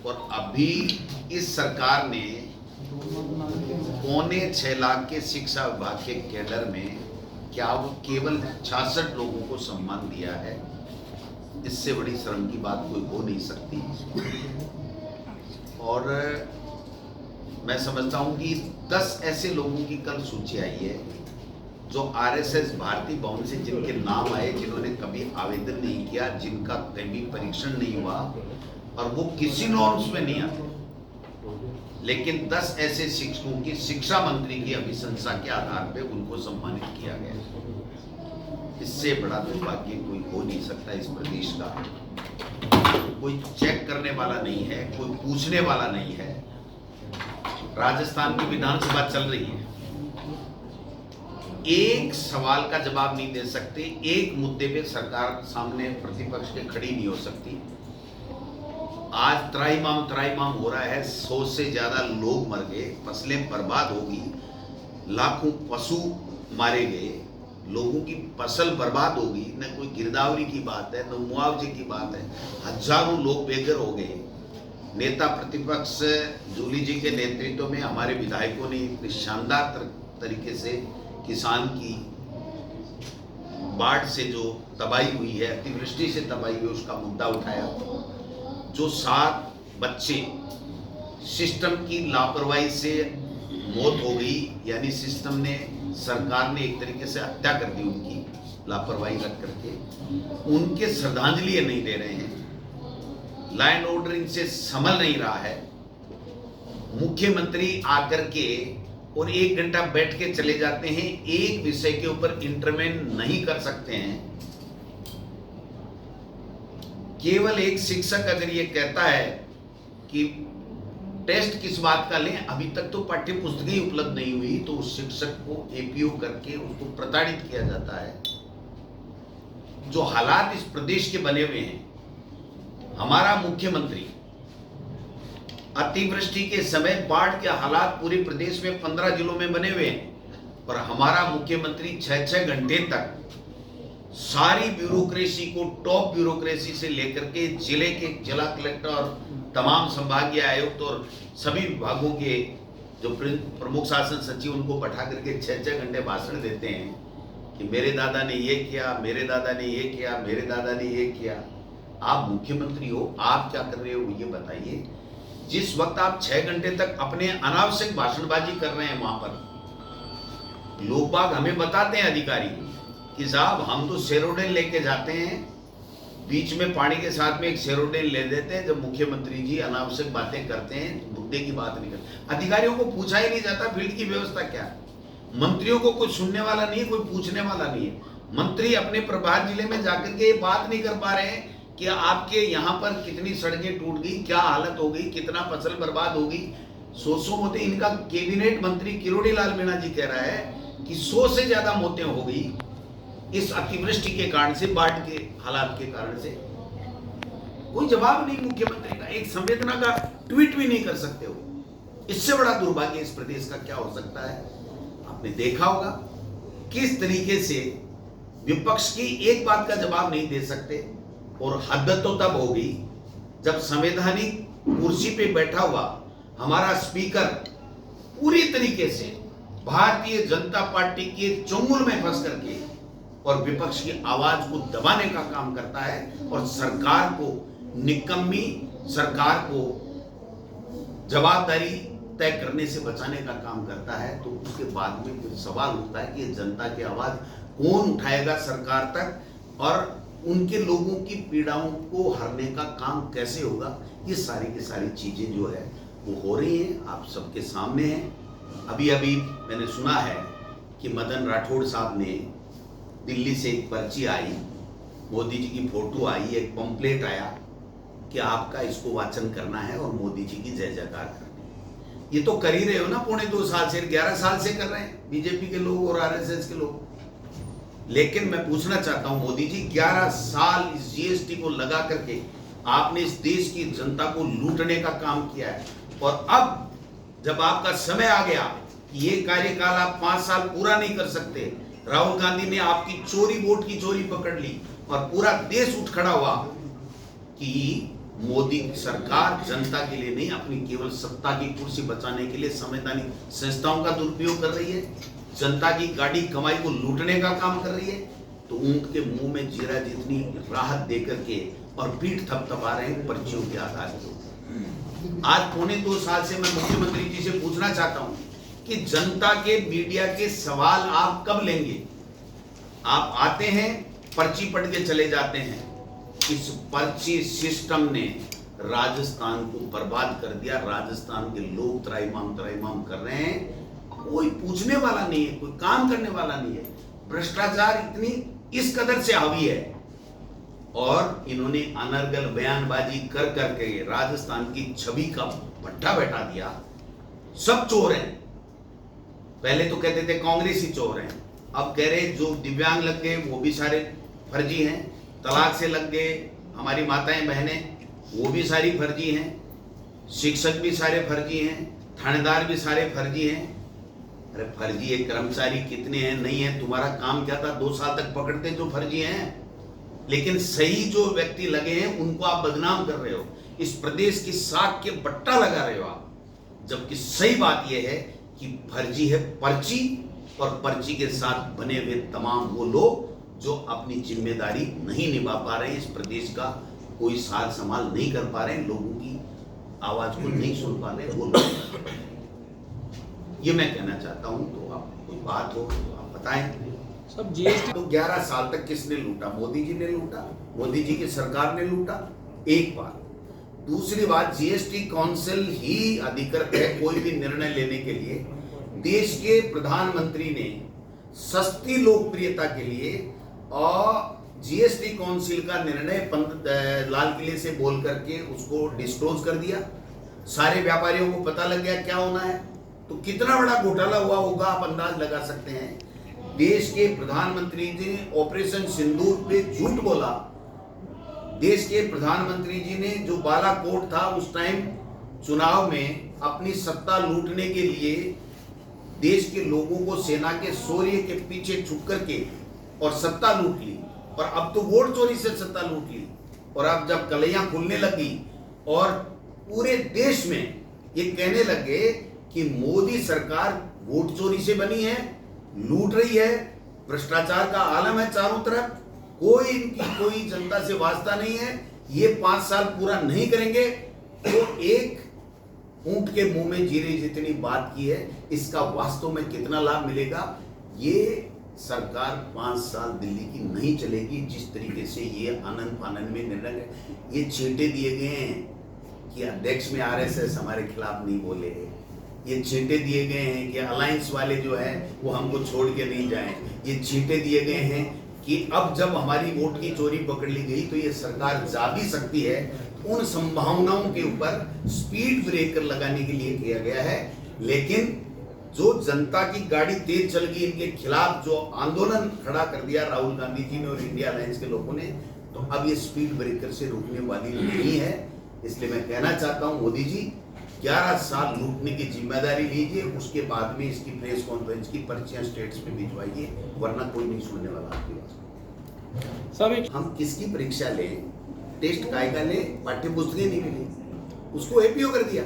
और अभी इस सरकार ने 6.25 लाख के शिक्षा विभाग के कैडर में क्या वो केवल 66 लोगों को सम्मान दिया है। इससे बड़ी शर्म की बात कोई हो नहीं सकती। और मैं समझता हूं कि 10 ऐसे लोगों की कल सूची आई है जो आरएसएस भारतीय भवन से जिनके नाम आए, जिन्होंने कभी आवेदन नहीं किया, जिनका कभी परीक्षण नहीं हुआ और वो किसी नॉर्म्स में नहीं आते, लेकिन 10 ऐसे शिक्षकों की शिक्षा मंत्री की अभिशंसा के आधार पे उनको सम्मानित किया गया। इससे बड़ा दुर्भाग्य कोई हो नहीं सकता इस प्रदेश का। कोई चेक करने वाला नहीं है, कोई पूछने वाला नहीं है। राजस्थान की विधानसभा चल रही है, एक सवाल का जवाब नहीं दे सकते, एक मुद्दे पे सरकार सामने प्रतिपक्ष के खड़ी नहीं हो सकती। आज त्राहिमाम हो रहा है, 100 से ज्यादा लोग मर गए, फसलें बर्बाद होगी, लाखों पशु मारे गए, लोगों की फसल बर्बाद होगी। न कोई गिरदावरी की बात है, न मुआवजे की बात है। हजारों लोग बेघर हो गए। नेता प्रतिपक्ष जूली जी के नेतृत्व में हमारे विधायकों ने इतनी शानदार तरीके से किसान की बाढ़ से जो तबाही हुई है, अतिवृष्टि से तबाही हुई, उसका मुद्दा उठाया। जो 7 बच्चे सिस्टम की लापरवाही से मौत हो गई, यानी सिस्टम ने, सरकार ने एक तरीके से हत्या कर दी उनकी लापरवाही रख करके, उनके श्रद्धांजलि नहीं दे रहे हैं। लॉ एंड ऑर्डर इनसे संभल नहीं रहा है। मुख्यमंत्री आकर के और 1 घंटा बैठ के चले जाते हैं, एक विषय के ऊपर इंटरवेन नहीं कर सकते हैं। केवल एक शिक्षक अगर ये कहता है कि टेस्ट किस बात का लें, अभी तक तो पाठ्य पुस्तकें ही उपलब्ध नहीं हुई, तो उस शिक्षक को एपीओ करके उसको प्रताड़ित किया जाता है। जो हालात इस प्रदेश के बने हुए हैं, हमारा मुख्यमंत्री अतिवृष्टि के समय बाढ़ के हालात पूरे प्रदेश में 15 जिलों में बने हुए हैं, और हमारा मुख्यमंत्री 6-6 घंटे तक सारी ब्यूरोक्रेसी को, टॉप ब्यूरोक्रेसी से लेकर के जिले के जिला कलेक्टर और तमाम संभागीय आयुक्त और सभी विभागों के जो प्रमुख शासन सचिव, उनको बैठा करके 6-6 घंटे भाषण देते हैं कि मेरे दादा ने ये किया, मेरे दादा ने ये किया, मेरे दादा ने ये किया। आप मुख्यमंत्री हो, आप क्या कर रहे हो ये बताइए। जिस वक्त आप 6 घंटे तक अपने अनावश्यक भाषणबाजी कर रहे हैं, वहां पर लोग बाग हमें बताते हैं, अधिकारी, कि साहब हम तो सेरोडेन लेके जाते हैं, बीच में पानी के साथ में एक सेरोडेन ले देते हैं, जब मुख्यमंत्री जी अनावश्यक बातें करते हैं, मुद्दे की बात नहीं करते। अधिकारियों को पूछा ही नहीं जाता फील्ड की व्यवस्था क्या है। मंत्रियों को कोई सुनने वाला नहीं है, कोई पूछने वाला नहीं है। मंत्री अपने प्रभार जिले में जाकर के ये बात नहीं कर पा रहे हैं कि आपके यहाँ पर कितनी सड़कें टूट गई, क्या हालत हो गई, कितना फसल बर्बाद होगी। 100 मौतें, इनका कैबिनेट मंत्री किरोड़ी लाल मीणा जी कह रहा है कि 100 से ज्यादा मौतें हो गई इस अतिवृष्टि के कारण से, बाढ़ के हालात के कारण से। कोई जवाब नहीं मुख्यमंत्री का, एक संवेदना का ट्वीट भी नहीं कर सकते हो। इससे बड़ा दुर्भाग्य इस प्रदेश का क्या हो सकता है। आपने देखा होगा किस तरीके से विपक्ष की एक बात का जवाब नहीं दे सकते, और हद तो तब होगी जब संवैधानिक कुर्सी पे बैठा हुआ हमारा स्पीकर पूरी तरीके से भारतीय जनता पार्टी के चंगुल में फंस करके और विपक्ष की आवाज को दबाने का काम करता है, और सरकार को निकम्मी, सरकार को जवाबदारी तय करने से बचाने का काम करता है। तो उसके बाद में फिर सवाल उठता है कि जनता की आवाज कौन उठाएगा सरकार तक, और उनके लोगों की पीड़ाओं को हरने का काम कैसे होगा। ये सारी की सारी चीजें जो है वो हो रही हैं, आप सबके सामने हैं। अभी अभी मैंने सुना है कि मदन राठौड़ साहब ने, दिल्ली से एक पर्ची आई, मोदी जी की फोटो आई, एक पंपलेट आया कि आपका इसको वाचन करना है और मोदी जी की जय जयकार करनी है। ये तो कर ही रहे हो ना, 2.25 साल से, 11 साल से कर रहे हैं बीजेपी के लोग और आरएसएस के लोग। लेकिन मैं पूछना चाहता हूं मोदी जी, 11 साल इस जीएसटी को लगा करके आपने इस देश की जनता को लूटने का काम किया है, और अब जब आपका समय आ गया कि ये कार्यकाल आप 5 साल पूरा नहीं कर सकते, राहुल गांधी ने आपकी वोट की चोरी पकड़ ली और पूरा देश उठ खड़ा हुआ कि मोदी सरकार जनता के लिए नहीं, अपनी केवल सत्ता की कुर्सी बचाने के लिए संवैधानिक संस्थाओं का दुरुपयोग कर रही है, जनता की गाड़ी कमाई को लूटने का काम कर रही है। तो ऊंट के मुंह में जीरा जितनी राहत देकर के और पीठ थपथपा रहे हैं पर्चियों के आधार पर। आज 2.25 साल से मैं मुख्यमंत्री जी से पूछना चाहता हूं कि जनता के मीडिया के सवाल आप कब लेंगे? आप आते हैं, पर्ची पढ़ के चले जाते हैं। इस पर्ची सिस्टम ने राजस्थान को बर्बाद कर दिया। राजस्थान के लोग त्राहिमाम कर रहे हैं, कोई पूछने वाला नहीं है, कोई काम करने वाला नहीं है। भ्रष्टाचार इतनी इस कदर से हावी है और इन्होंने अनर्गल बयानबाजी कर करके राजस्थान की छवि का भट्ठा बैठा दिया। सब चोर हैं। पहले तो कहते थे कांग्रेस ही चोर हैं, अब कह रहे जो दिव्यांग लग गए वो भी सारे फर्जी हैं, तलाक से लग गए हमारी माताएं बहनें वो भी सारी फर्जी हैं, शिक्षक भी सारे फर्जी हैं, थानेदार भी सारे फर्जी हैं। अरे फर्जी है, कर्मचारी कितने हैं? नहीं है, तुम्हारा काम क्या था? 2 साल तक पकड़ते जो फर्जी हैं, लेकिन सही जो व्यक्ति लगे हैं उनको आप बदनाम कर रहे हो, इस प्रदेश की साख के बट्टा लगा रहे हो आप। जबकि सही बात यह है कि फर्जी है पर्ची, और पर्ची के साथ बने हुए तमाम वो लोग जो अपनी जिम्मेदारी नहीं निभा पा रहे हैं, इस प्रदेश का कोई सार संभाल नहीं कर पा रहे हैं, लोगों की आवाज को नहीं सुन पा रहे, वो लोग। ये मैं कहना चाहता हूं। तो आप कोई बात हो तो आप बताएं। सब जीएसटी तो 11 साल तक किसने लूटा? मोदी जी ने लूटा, मोदी जी की सरकार ने लूटा, एक बात। दूसरी बात, जीएसटी काउंसिल ही अधिकृत है कोई भी निर्णय लेने के लिए। देश के प्रधानमंत्री ने सस्ती लोकप्रियता के लिए और जीएसटी काउंसिल का निर्णय लाल किले से बोल करके उसको डिस्क्लोज कर दिया। सारे व्यापारियों को पता लग गया क्या होना है। तो कितना बड़ा घोटाला हुआ होगा आप अंदाज लगा सकते हैं। देश के प्रधानमंत्री जी ने ऑपरेशन सिंदूर पे झूठ बोला। देश के प्रधानमंत्री जी ने जो बालाकोट था उस टाइम चुनाव में अपनी सत्ता लूटने के लिए देश के लोगों को सेना के शौर्य के पीछे छुप करके और सत्ता लूट ली, और अब तो वोट चोरी से सत्ता लूट ली। और अब जब कलैयां खुलने लगी और पूरे देश में ये कहने लगे कि मोदी सरकार वोट चोरी से बनी है, लूट रही है, भ्रष्टाचार का आलम है चारों तरफ, कोई इनकी कोई जनता से वास्ता नहीं है, ये 5 साल पूरा नहीं करेंगे, तो एक ऊंट के मुंह में जीरे जितनी बात की है, इसका वास्तव में कितना लाभ मिलेगा? ये सरकार 5 साल दिल्ली की नहीं चलेगी। जिस तरीके से ये आनंद फानंद में निर्णय, ये चीटे दिए गए हैं कि अध्यक्ष में आरएसएस हमारे खिलाफ नहीं बोले, ये चीटे दिए गए हैं कि अलायंस वाले जो है वो हमको छोड़ के नहीं जाएं, ये चीटे दिए गए हैं कि अब जब हमारी वोट की चोरी पकड़ ली गई तो ये सरकार जा भी सकती है। उन संभावनाओं के ऊपर स्पीड ब्रेकर लगाने के लिए किया गया है। लेकिन जो जनता की गाड़ी तेज चल गई, इनके खिलाफ जो आंदोलन खड़ा कर दिया राहुल गांधी जी ने और इंडिया अलायंस के लोगों ने, तो अब ये स्पीड ब्रेकर से रुकने वाली नहीं है। इसलिए मैं कहना चाहता हूं मोदी जी, 11 साल लूटने की जिम्मेदारी लीजिए, उसके बाद में इसकी प्रेस कॉन्फ्रेंस की पर्चियां स्टेट्स में भिजवाइए, वरना कोई नहीं सुनने वाला आपकी बात। सब हम किसकी परीक्षा लें, टेस्ट काय का लें, पाठ्य पुस्तकें नहीं मिली, उसको एपीओ कर दिया।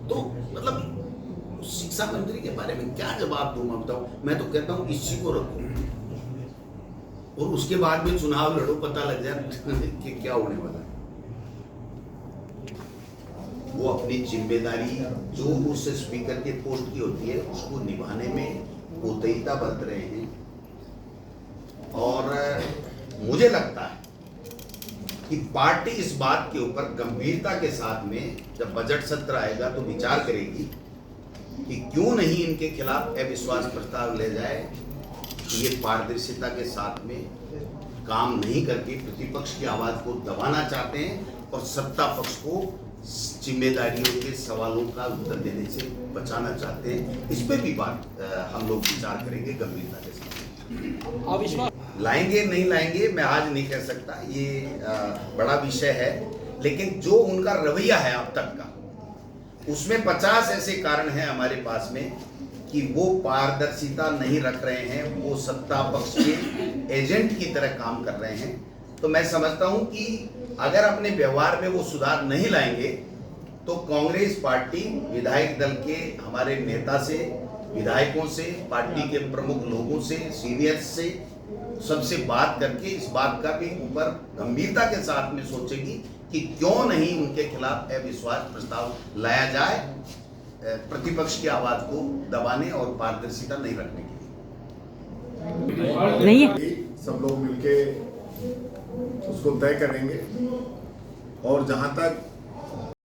तो मतलब शिक्षा मंत्री के बारे में क्या जवाब दूं मैं बताऊं? मैं तो कहता हूं इसी को रखो और उसके बाद में चुनाव लड़ो, पता लग जाए कि क्या होने वाला है। वो अपनी जिम्मेदारी जो उस स्पीकर के पोस्ट की होती है उसको निभाने में कोताहीता बरत रहे हैं। और मुझे लगता है कि पार्टी इस बात के ऊपर गंभीरता के साथ में जब बजट सत्र आएगा तो विचार करेगी कि क्यों नहीं इनके खिलाफ अविश्वास प्रस्ताव ले जाए। ये पारदर्शिता के साथ में काम नहीं करके प्रतिपक्ष की आवाज को दबाना चाहते हैं और सत्ता पक्ष को जिम्मेदारियों के सवालों का उत्तर देने से बचाना चाहते हैं। इस पे भी बात हम लोग विचार करेंगे गंभीरता के साथ। अविश्वास लाएंगे नहीं लाएंगे मैं आज नहीं कह सकता, ये बड़ा विषय है। लेकिन जो उनका रवैया है अब तक का, उसमें 50 ऐसे कारण हैं हमारे पास में कि वो पारदर्शिता नहीं रख रहे हैं, वो सत्ता पक्ष के एजेंट की तरह काम कर रहे हैं। तो मैं समझता हूं कि अगर अपने व्यवहार में वो सुधार नहीं लाएंगे तो कांग्रेस पार्टी विधायक दल के हमारे नेता से, विधायकों से, पार्टी के प्रमुख लोगों से, सीनियर्स से, सबसे बात करके इस बात का भी ऊपर गंभीरता के साथ में सोचेगी कि क्यों नहीं उनके खिलाफ अविश्वास प्रस्ताव लाया जाए, प्रतिपक्ष की आवाज को दबाने और पारदर्शिता नहीं रखने के लिए। नहीं है, सब लोग मिलके उसको तय करेंगे। और जहां तक